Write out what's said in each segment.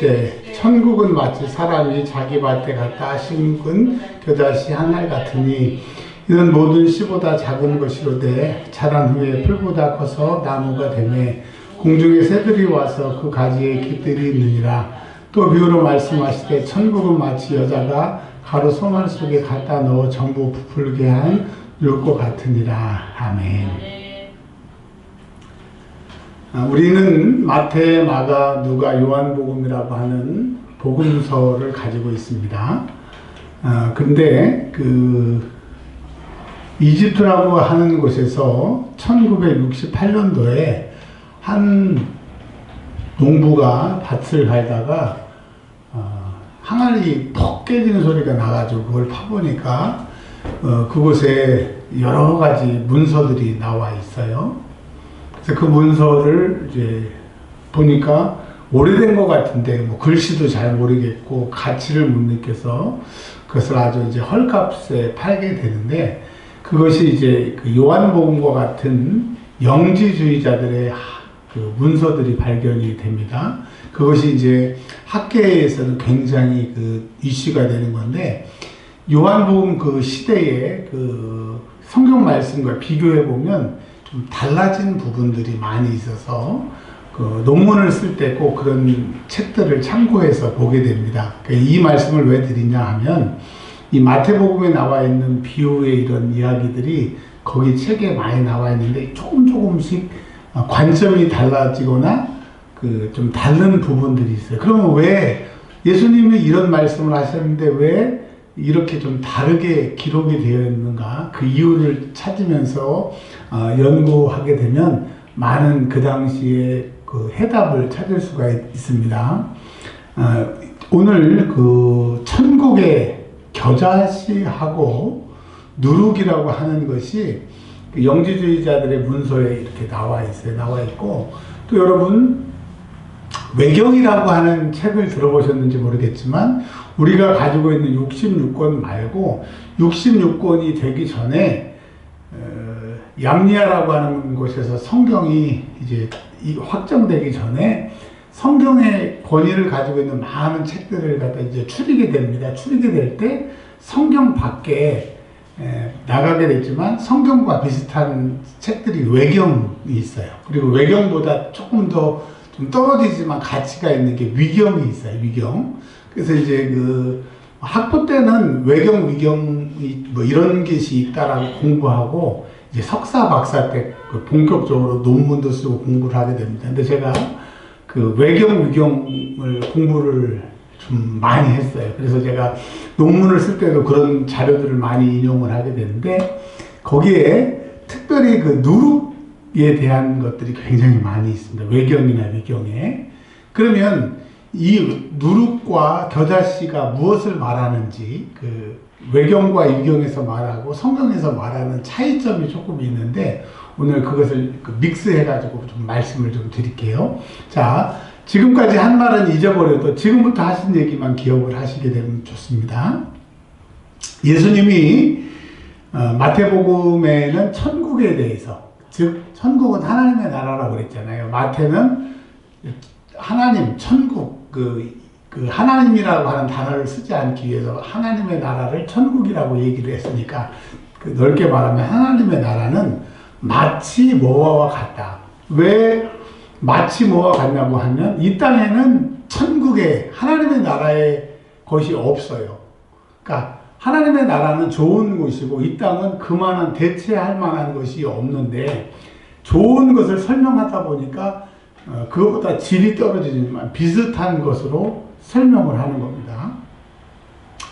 이르시되 천국은 마치 사람이 자기 밭에 갖다 심은 겨자씨 한 알 같으니 이는 모든 씨보다 작은 것이로되 자란 후에 풀보다 커서 나무가 되매 공중의 새들이 와서 그 가지에 깃들이 있느니라. 또 비유로 말씀하시되 천국은 마치 여자가 가루 손알 속에 갖다 넣어 전부 부풀게 한 율과 같으니라. 아멘. 우리는 마태, 마가, 누가, 요한복음이라고 하는 복음서를 가지고 있습니다. 근데 이집트라고 하는 곳에서 1968년도에 한 농부가 밭을 갈다가 항아리 퍽 깨지는 소리가 나가지고 그걸 파보니까 그곳에 여러 가지 문서들이 나와 있어요. 그래서 그 문서를 이제 보니까 오래된 것 같은데 뭐 글씨도 잘 모르겠고 가치를 못 느껴서 그것을 아주 이제 헐값에 팔게 되는데, 그것이 이제 그 요한복음과 같은 영지주의자들의 그 문서들이 발견이 됩니다. 그것이 이제 학계에서는 굉장히 그 이슈가 되는 건데, 요한복음 그 시대의 그 성경 말씀과 비교해 보면 좀 달라진 부분들이 많이 있어서 그 논문을 쓸 때 꼭 그런 책들을 참고해서 보게 됩니다. 이 말씀을 왜 드리냐 하면, 이 마태복음에 나와 있는 비유의 이런 이야기들이 거기 책에 많이 나와 있는데 조금씩 관점이 달라지거나 그 좀 다른 부분들이 있어요. 그러면 왜 예수님이 이런 말씀을 하셨는데 왜 이렇게 좀 다르게 기록이 되어 있는가, 그 이유를 찾으면서 연구하게 되면 많은 그 당시에 그 해답을 찾을 수가 있습니다. 오늘 그 천국의 겨자씨하고 누룩이라고 하는 것이 그 영지주의자들의 문서에 이렇게 나와 있어요. 나와 있고, 또 여러분 외경이라고 하는 책을 들어보셨는지 모르겠지만 우리가 가지고 있는 66권 말고 66권이 되기 전에 얌리아라고 하는 곳에서 성경이 이제 확정되기 전에 성경의 권위를 가지고 있는 많은 책들을 갖다 이제 추리게 됩니다. 추리게 될 때 성경 밖에 나가게 됐지만 성경과 비슷한 책들이 외경이 있어요. 그리고 외경보다 조금 더 좀 떨어지지만 가치가 있는 게 위경이 있어요. 위경. 그래서 이제 그 학부 때는 외경, 위경이 뭐 이런 것이 있다라고 공부하고 이제 석사, 박사 때 그 본격적으로 논문도 쓰고 공부를 하게 됩니다. 근데 제가 그 외경, 위경을 공부를 좀 많이 했어요. 그래서 제가 논문을 쓸 때도 그런 자료들을 많이 인용을 하게 되는데, 거기에 특별히 그 누룩에 대한 것들이 굉장히 많이 있습니다. 외경이나 위경에. 그러면 이 누룩과 겨자씨가 무엇을 말하는지, 그 외경과 위경에서 말하고 성경에서 말하는 차이점이 조금 있는데, 오늘 그것을 믹스해가지고 좀 말씀을 좀 드릴게요. 자, 지금까지 한 말은 잊어버려도 지금부터 하신 얘기만 기억을 하시게 되면 좋습니다. 예수님이 마태복음에는 천국에 대해서, 즉 천국은 하나님의 나라라고 그랬잖아요. 마태는 하나님, 천국, 그 하나님이라고 하는 단어를 쓰지 않기 위해서 하나님의 나라를 천국이라고 얘기를 했으니까, 그 넓게 말하면 하나님의 나라는 마치 뭐와 같다. 왜 마치 뭐와 같냐고 하면, 이 땅에는 천국에 하나님의 나라의 것이 없어요. 그러니까 하나님의 나라는 좋은 곳이고 이 땅은 그만한 대체할 만한 것이 없는데, 좋은 것을 설명하다 보니까 그것보다 질이 떨어지지만 비슷한 것으로 설명을 하는 겁니다.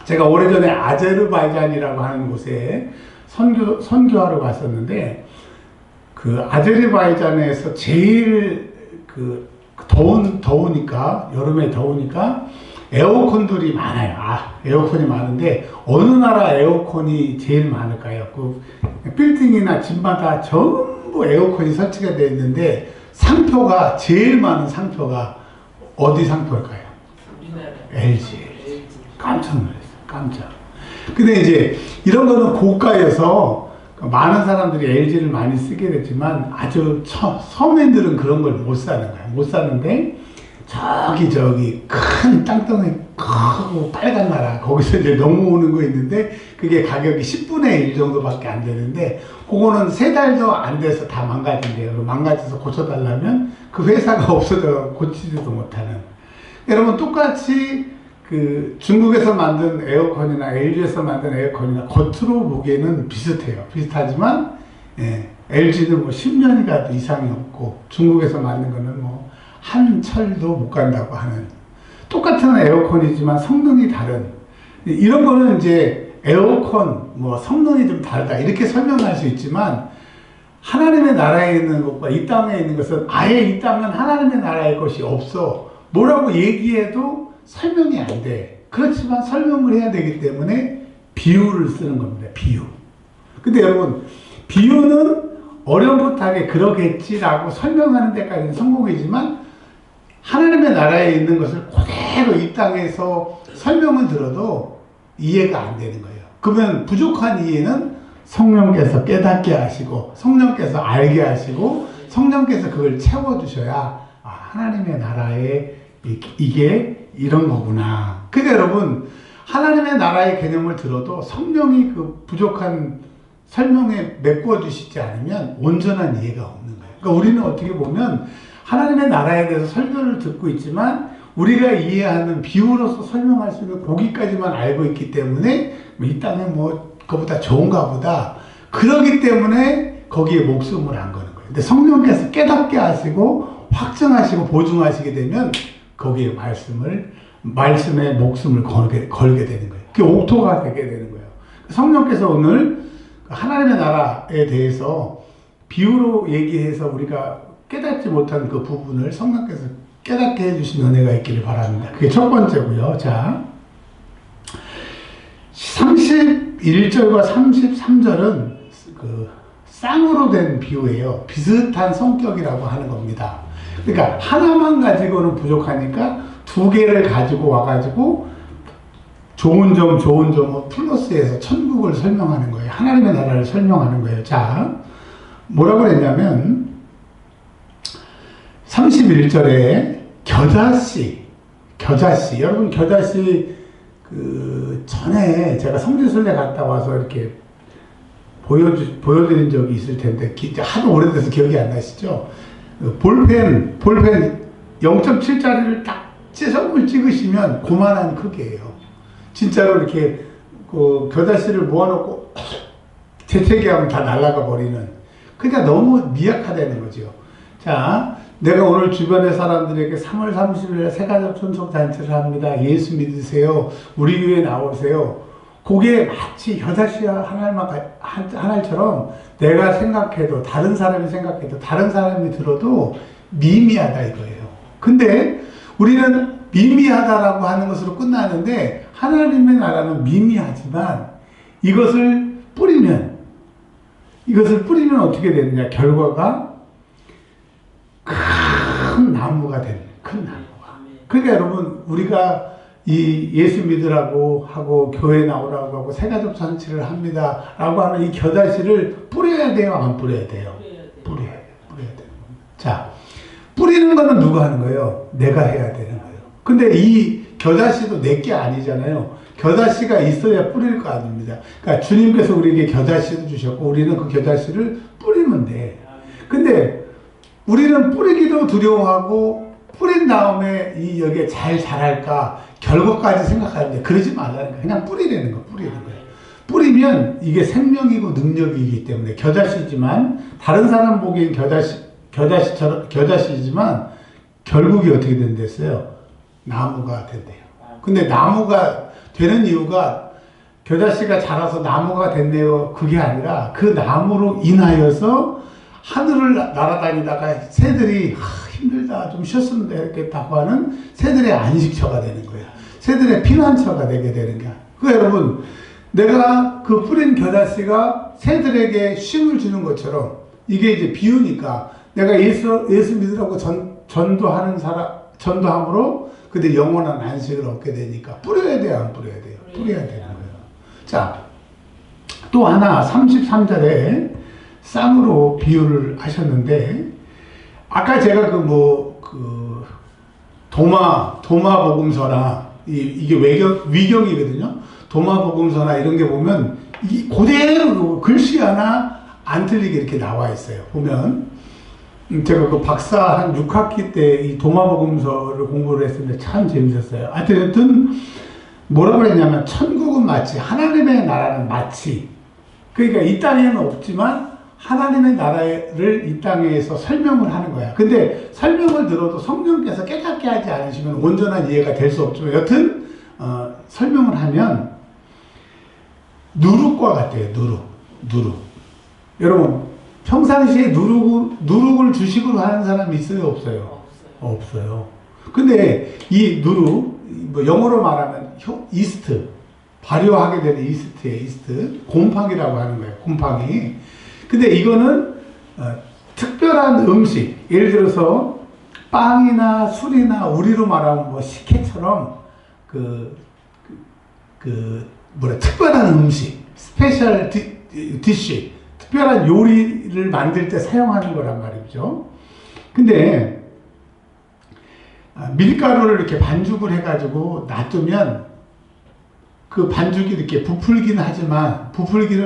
제가 오래전에 아제르바이잔이라고 하는 곳에 선교하러 갔었는데, 그 아제르바이잔에서 제일 더우니까, 여름에 더우니까 에어컨들이 많아요. 에어컨이 많은데 어느 나라 에어컨이 제일 많을까요? 그 빌딩이나 집마다 전부 에어컨이 설치가 되어 있는데, 상표가 제일 많은 상표가 어디 상표일까요? LG. 깜짝 놀랐어요. 깜짝. 근데 이제 이런 거는 고가여서 많은 사람들이 LG를 많이 쓰게 됐지만 아주 서민들은 그런 걸 못 사는 거야. 못 사는데, 저기 큰 땅덩이 크고 빨간 나라 거기서 이제 넘어오는 거 있는데 그게 가격이 10분의 1 정도밖에 안 되는데 그거는 3달도 안 돼서 다 망가진대요. 망가져서 고쳐달라면 그 회사가 없어져 고치지도 못하는. 여러분 똑같이 그 중국에서 만든 에어컨이나 LG에서 만든 에어컨이나 겉으로 보기에는 비슷해요. 비슷하지만 LG는 뭐 10년이 가도 이상이 없고 중국에서 만든 거는 뭐 한 철도 못 간다고 하는 똑같은 에어컨이지만 성능이 다른 이런 거는 이제 에어컨 뭐 성능이 좀 다르다 이렇게 설명할 수 있지만 하나님의 나라에 있는 것과 이 땅에 있는 것은 아예 이 땅은 하나님의 나라의 것이 없어 뭐라고 얘기해도 설명이 안 돼. 그렇지만 설명을 해야 되기 때문에 비유를 쓰는 겁니다. 비유. 근데 여러분 비유는 어렴풋하게 그러겠지라고 설명하는 데까지는 성공이지만 하나님의 나라에 있는 것을 그대로 이 땅에서 설명을 들어도 이해가 안 되는 거예요. 그러면 부족한 이해는 성령께서 깨닫게 하시고 성령께서 알게 하시고 성령께서 그걸 채워주셔야 하나님의 나라에 이게 이런 거구나. 그러니까 여러분 하나님의 나라의 개념을 들어도 성령이 그 부족한 설명에 메꾸어 주시지 않으면 온전한 이해가 없는 거예요. 그러니까 우리는 어떻게 보면 하나님의 나라에 대해서 설교를 듣고 있지만 우리가 이해하는 비유로서 설명할 수 있는 거기까지만 알고 있기 때문에 이 땅에 뭐 그거보다 좋은가 보다 그러기 때문에 거기에 목숨을 안 거는 거예요. 근데 성령께서 깨닫게 하시고 확정하시고 보증하시게 되면 거기에 말씀에 목숨을 걸게 되는 거예요. 그게 옥토가 되게 되는 거예요. 성령께서 오늘 하나님의 나라에 대해서 비유로 얘기해서 우리가 깨닫지 못한 그 부분을 성령께서 깨닫게 해주신 은혜가 있기를 바랍니다. 그게 첫 번째고요. 자, 31절과 33절은 그 쌍으로 된 비유예요. 비슷한 성격이라고 하는 겁니다. 그러니까 하나만 가지고는 부족하니까 2개를 가지고 와가지고 좋은 점을 플러스해서 천국을 설명하는 거예요. 하나님의 나라를 설명하는 거예요. 자, 뭐라고 그랬냐면 31절에 겨자씨 여러분 겨자씨 그 전에 제가 성지순례 갔다 와서 이렇게 보여드린 적이 있을 텐데 하도 오래돼서 기억이 안 나시죠? 볼펜 0.7짜리를 딱 찢어을 찍으시면 그만한 크기예요. 진짜로 이렇게 그 겨자씨를 모아놓고 재채기 하면 다 날아가 버리는. 그러니까 너무 미약하다는 거죠. 자, 내가 오늘 주변의 사람들에게 3월 30일 새가족 천속 잔치를 합니다. 예수 믿으세요. 우리 교회 나오세요. 그게 마치 겨자씨 하나처럼 내가 생각해도 다른 사람이 생각해도 다른 사람이 들어도 미미하다 이거예요. 근데 우리는 미미하다라고 하는 것으로 끝나는데 하나님의 나라는 미미하지만 이것을 뿌리면 어떻게 되느냐? 결과가 큰 나무가 되는 큰 나무가. 그러니까 여러분 우리가 이 예수 믿으라고 하고 교회 나오라고 하고 새가족 잔치를 합니다 라고 하는 이 겨자씨를 뿌려야 돼요? 안 뿌려야 돼요? 뿌려야 돼요. 자, 뿌리는 거는 누가 하는 거예요? 내가 해야 되는 거예요. 근데 이 겨자씨도 내게 아니잖아요. 겨자씨가 있어야 뿌릴 거 아닙니다. 그러니까 주님께서 우리에게 겨자씨도 주셨고 우리는 그 겨자씨를 뿌리면 돼. 근데 우리는 뿌리기도 두려워하고 뿌린 다음에 여기에 잘 자랄까 결과까지 생각하는데 그러지 말라는 거예요. 그냥 뿌리는 거예요. 뿌리면 이게 생명이고 능력이기 때문에 겨자씨지만 다른 사람 보기엔 겨자씨지만 결국이 어떻게 된댔어요? 나무가 된대요. 근데 나무가 되는 이유가 겨자씨가 자라서 나무가 된대요. 그게 아니라 그 나무로 인하여서 하늘을 날아다니다가 새들이 힘들다 좀 쉬었으면 되겠다고 하는 새들의 안식처가 되는 거예요. 새들의 피난처가 되게 되는 거야. 여러분 내가 그 뿌린 겨자씨가 새들에게 쉼을 주는 것처럼 이게 이제 비유니까 내가 예수 믿으라고 전도함으로 그들 영원한 안식을 얻게 되니까 뿌려야 돼요, 안 뿌려야 돼요? 뿌려야 되는 거예요. 자, 또 하나 33절에 쌍으로 비유를 하셨는데 아까 제가 도마복음서나 이게 위경이거든요. 도마복음서나 이런 게 보면 이 그대로 글씨 하나 안 틀리게 이렇게 나와 있어요. 보면 제가 그 박사 한 6학기 때 이 도마복음서를 공부를 했는데 참 재밌었어요. 하여튼 뭐라고 했냐면 천국은 마치 하나님의 나라는 마치, 그러니까 이 땅에는 없지만 하나님의 나라를 이 땅에서 설명을 하는 거야. 근데 설명을 들어도 성령께서 깨닫게 하지 않으시면 온전한 이해가 될 수 없지만 여튼 설명을 하면 누룩과 같아요. 누룩. 여러분 평상시에 누룩을 주식으로 하는 사람이 있어요? 없어요? 없어요. 근데 이 누룩, 뭐 영어로 말하면 이스트, 발효하게 되는 이스트예요. 이스트. 곰팡이라고 하는 거예요. 곰팡이. 근데 이거는 특별한 음식, 예를 들어서 빵이나 술이나 우리로 말하면 뭐 식혜처럼 특별한 음식, 스페셜 디쉬, 특별한 요리를 만들 때 사용하는 거란 말이죠. 근데 밀가루를 이렇게 반죽을 해가지고 놔두면 그 반죽이 이렇게 부풀기는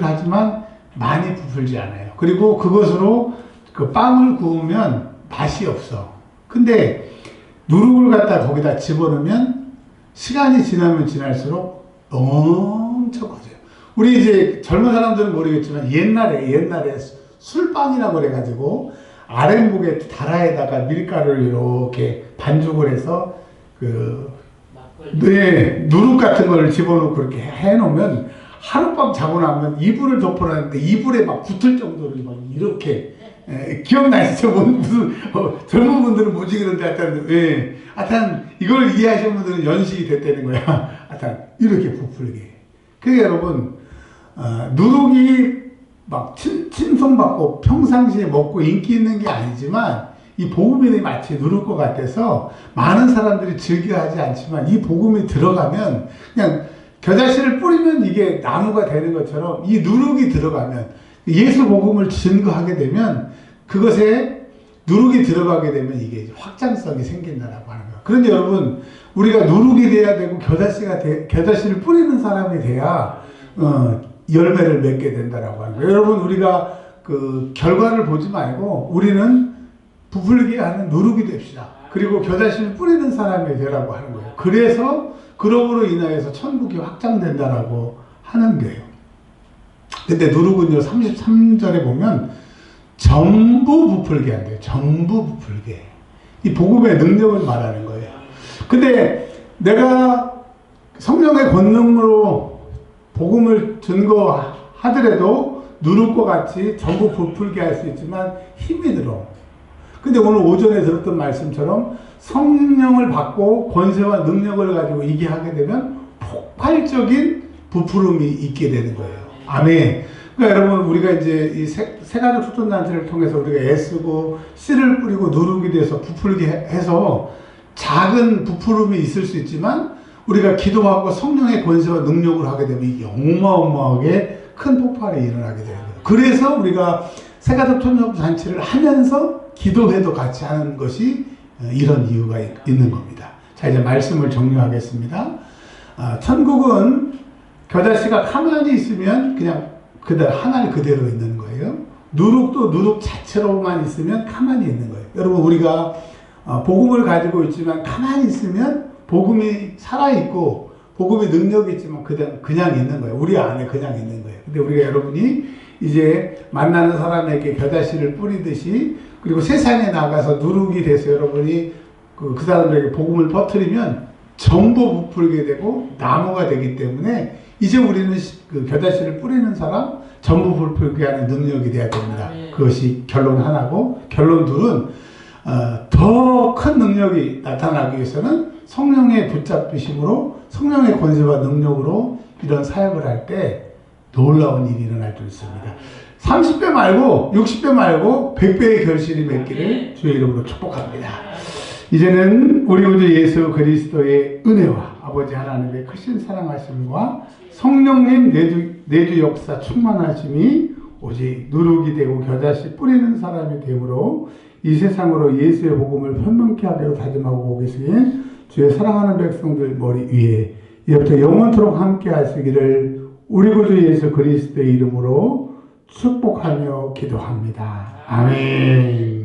하지만 많이 부풀지 않아요. 그리고 그것으로 그 빵을 구우면 맛이 없어. 근데 누룩을 갖다 거기다 집어넣으면 시간이 지나면 지날수록 엄청 커져요. 우리 이제 젊은 사람들은 모르겠지만 옛날에 술빵이라고 그래가지고 아랫목에 다라에다가 밀가루를 이렇게 반죽을 해서 누룩 같은 거를 집어넣고 그렇게 해놓으면 하룻밤 자고 나면 이불을 덮어놨는데 이불에 막 붙을 정도로 막 이렇게 기억나시죠? 무슨 젊은 분들은 뭐지 그런데 하여튼 이걸 이해하시는 분들은 연식이 됐다는 거야. 하여튼 이렇게 부풀게. 그게 여러분 누룩이 막 친송받고 평상시에 먹고 인기 있는 게 아니지만 이 복음이 마치 누룩과 같아서 많은 사람들이 즐겨하지 않지만 이 복음이 들어가면 그냥 겨자씨를 뿌리면 이게 나무가 되는 것처럼 이 누룩이 들어가면 예수 복음을 증거하게 되면 그것에 누룩이 들어가게 되면 이게 확장성이 생긴다라고 하는 거예요. 그런데 여러분 우리가 누룩이 돼야 되고 겨자씨를 뿌리는 사람이 돼야 열매를 맺게 된다라고 하는 거예요. 여러분 우리가 그 결과를 보지 말고 우리는 부풀게 하는 누룩이 됩시다. 그리고 겨자씨를 뿌리는 사람이 되라고 하는 거예요. 그래서 그러므로 인하여서 천국이 확장된다라고 하는 거예요. 근데 누룩은요 33절에 보면 전부 부풀게 한대요. 전부 부풀게. 이 복음의 능력을 말하는 거예요. 근데 내가 성령의 권능으로 복음을 증거하더라도 누룩과 같이 전부 부풀게 할 수 있지만 힘이 들어. 근데 오늘 오전에 들었던 말씀처럼 성령을 받고 권세와 능력을 가지고 이게 하게 되면 폭발적인 부풀음이 있게 되는 거예요. 아멘. 그러니까 여러분 우리가 이제 이 세가족 초전단체를 통해서 우리가 애쓰고 씨를 뿌리고 누룩이 돼서 부풀게 해서 작은 부풀음이 있을 수 있지만 우리가 기도하고 성령의 권세와 능력을 하게 되면 이게 어마어마하게 큰 폭발이 일어나게 되는 거예요. 그래서 우리가 세가족 초전단체를 하면서 기도회도 같이 하는 것이 이런 이유가 있는 겁니다. 자, 이제 말씀을 정리하겠습니다. 천국은 겨자씨가 가만히 있으면 그냥 하늘 그대로 있는 거예요. 누룩도 누룩 자체로만 있으면 가만히 있는 거예요. 여러분 우리가 복음을 가지고 있지만 가만히 있으면 복음이 살아있고 복음의 능력이 있지만 그냥 있는 거예요. 우리 안에 그냥 있는 거예요. 근데 우리가 여러분이 이제 만나는 사람에게 겨자씨를 뿌리듯이 그리고 세상에 나가서 누룩이 돼서 여러분이 그 사람들에게 복음을 퍼뜨리면 전부 부풀게 되고 나무가 되기 때문에 이제 우리는 그 겨자씨를 뿌리는 사람 전부 부풀게 하는 능력이 돼야 됩니다. 그것이 결론 하나고 결론 둘은 더 큰 능력이 나타나기 위해서는 성령의 붙잡히심으로 성령의 권세와 능력으로 이런 사역을 할 때 놀라운 일이 일어날 줄 있습니다. 30배 말고 60배 말고 100배의 결실이 맺기를 주의 이름으로 축복합니다. 이제는 우리 구주 예수 그리스도의 은혜와 아버지 하나님의 크신 사랑하심과 성령님 내주 역사 충만하심이 오직 누룩이 되고 겨자씨 뿌리는 사람이 되므로 이 세상으로 예수의 복음을 편명케 하기로 다짐하고 계신 주의 사랑하는 백성들 머리 위에 이제부터 영원토록 함께 하시기를 우리 구주 예수 그리스도의 이름으로 축복하며 기도합니다. 아멘.